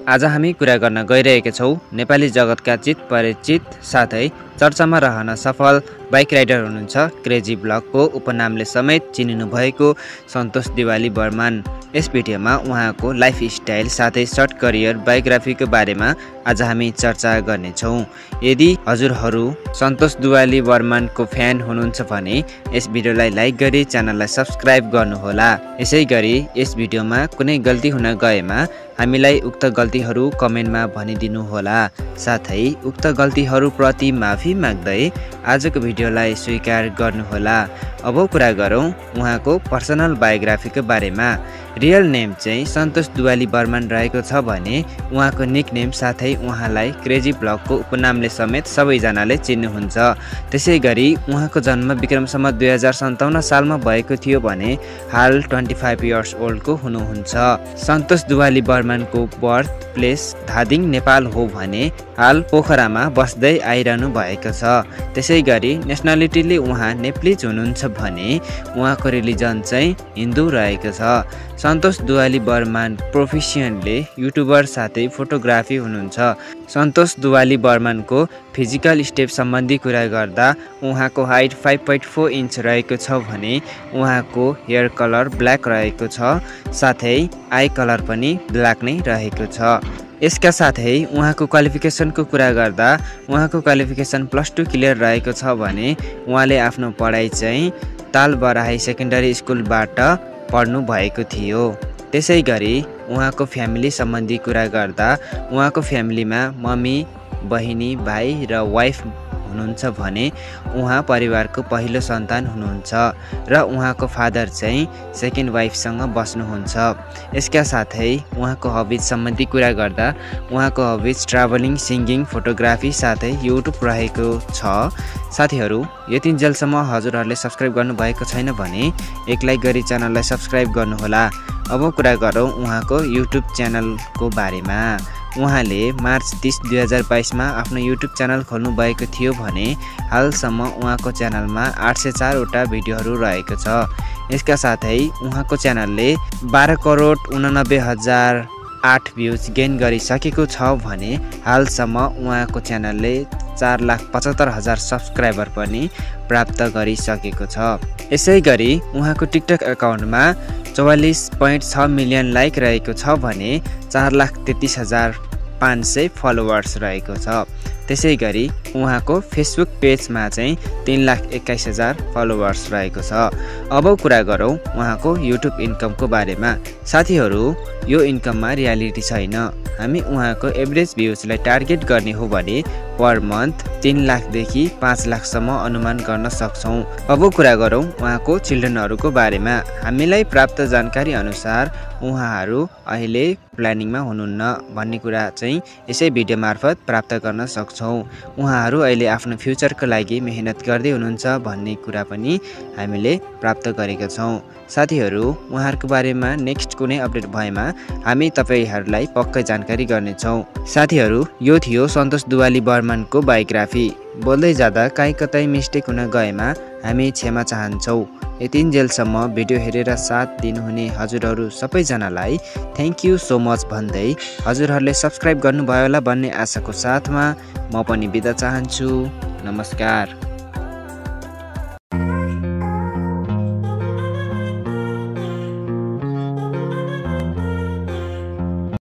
आज हामी कुरा गर्न गइरहेका छौं नेपाली जगतका चित परिचित साथै चर्चामा रहन सफल बाइक राइडर हुनुहुन्छ क्रेजी ब्लगको उपनामले समेत चिनिनु भएको सन्तोष दिवाली बर्मन। यस भिडियोमा उहाँको लाइफ स्टाइल साथै सर्ट करियर बायोग्राफीको बारेमा आज हामी चर्चा गर्नेछौं। यदि हजुरहरू सन्तोष दिवाली बर्मनको फ्यान हुनुहुन्छ भने यस भिडियोलाई लाइक गरी च्यानललाई सब्स्क्राइब गर्नुहोला। यसैगरी यस भिडियोमा कुनै गल्ती हुन गएमा हामीलाई उक्त गल्तीहरू कमेन्टमा भनिदिनु होला। साथै उक्त गल्तीहरू प्रति माफी माग्दै आजको भिडियोलाई स्वीकार गर्नुहोला। अब कुरा गरौं उहाँको पर्सनल बायोग्राफीको बारेमा। रियल नेम चाहिँ सन्तोष दिवाली बर्मन रहेको छ भने उहाँको निक नेम साथै उहाँलाई क्रेजी ब्लगको उपनामले समेत सबैजनाले चिन्नुहुन्छ। त्यसैगरी उहाँको जन्म विक्रम सम्वत 2057 सालमा भएको थियो भने हाल 25 इयर्स ओल्डको हुनुहुन्छ। सन्तोष दिवाली बर्मनको बर्थ प्लेस धादिङ नेपाल हो भने हाल पोखरामा बस्दै आइरहनु भएको छ। त्यसैगरी नेसनालिटीले उहाँ नेप्लिज हुनुहुन्छ भने उहाँको रिलिजन चाहिँ हिन्दू रहेको छ। सन्तोष दिवाली बर्मन प्रोफेसनले युट्युबर साथै फोटोग्राफी हुनुहुन्छ। सन्तोष दिवाली बर्मनको फिजिकल स्टेप सम्बन्धी कुरा गर्दा उहाँको हाइट 5.4 इन्च रहेको छ भने उहाँको हेयर कलर ब्ल्याक रहेको छ साथै आई कलर पनि ब्ल्याक नै रहेको छ। यसका साथै उहाँको क्वालिफिकेसनको कुरा गर्दा उहाँको क्वालिफिकेसन +2 क्लियर रहेको छ भने उहाँले आफ्नो पढाइ चाहिँ तालबराही सेकेन्डरी स्कुलबाट पढ्नु भएको थियो। त्यसैगरी उहाँको फ्यामिली सम्बन्धी कुरा गर्दा उहाँको फ्यामिलीमा मम्मी, बहिनी, भाइ र वाइफ हुनुहुन्छ भने उहाँ परिवारको पहिलो सन्तान हुनुहुन्छ र उहाँको फादर चाहिँ सेकेन्ड वाइफसँग बस्नुहुन्छ। यसका साथै उहाँको हबिज सम्बन्धी कुरा गर्दा उहाँको हबिज ट्राभलिङ, सिङ्गिङ, फोटोग्राफी साथै युट्युब रहेको छ। साथीहरू यतिन्जेलसम्म हजुरहरूले सब्स्क्राइब गर्नुभएको छैन भने एक लाइक गरी च्यानललाई सब्स्क्राइब गर्नुहोला। अब कुरा गरौँ उहाँको युट्युब च्यानलको बारेमा। उहाँले मार्च 30, 2022 मा आफ्नो युट्युब च्यानल खोल्नु भएको थियो भने हालसम्म उहाँको च्यानलमा 804 वटा भिडियोहरू रहेको छ। यसका साथै उहाँको च्यानलले 12,89,008 भ्युज गेन गरिसकेको छ भने हालसम्म उहाँको च्यानलले 4,75,000 सब्स्क्राइबर पनि प्राप्त गरिसकेको छ। यसैगरी उहाँको टिकटक अकाउन्टमा 44.6 मिलियन लाइक रहेको छ भने 4,33,500 फलोवर्स रहेको छ। त्यसैगरी उहाँको फेसबुक पेजमा चाहिँ 3,21,000 फलोवर्स रहेको छ। अब कुरा गरौँ उहाँको युट्युब इन्कमको बारेमा। साथीहरू यो इन्कममा रियालिटी छैन। हामी उहाँको एभरेज भ्युजलाई टार्गेट गर्ने हो भने पर मन्थ 3 लाखदेखि 5 लाखसम्म अनुमान गर्न सक्छौँ। अब कुरा गरौँ उहाँको चिल्ड्रनहरूको बारेमा। हामीलाई प्राप्त जानकारी अनुसार उहाँहरू अहिले प्लानिङमा हुनुहुन्न भन्ने कुरा चाहिँ यसै भिडियो मार्फत प्राप्त गर्न सक्छौँ। उहाँहरू अहिले आफ्नो फ्युचरको लागि मेहनत गर्दै हुनुहुन्छ भन्ने कुरा पनि हामीले प्राप्त गरेका छौँ। साथीहरू उहाँहरूको बारेमा नेक्स्ट कुनै अपडेट भएमा हामी तपाईहरूलाई पक्कै जानकारी गर्नेछौँ। साथीहरू यो थियो सन्तोष दिवाली बर्मनको बायोग्राफी। बोल्दै जाँदा काहीँ कतै मिस्टेक हुन गएमा हामी क्षमा चाहन्छौँ। यतिन्जेलसम्म भिडियो हेरेर साथ दिनुहुने हजुरहरू सबैजनालाई थ्याङ्क यू सो मच भन्दै हजुरहरूले सब्स्क्राइब गर्नुभयो होला भन्ने आशाको साथमा म पनि बिदा चाहन्छु। नमस्कार।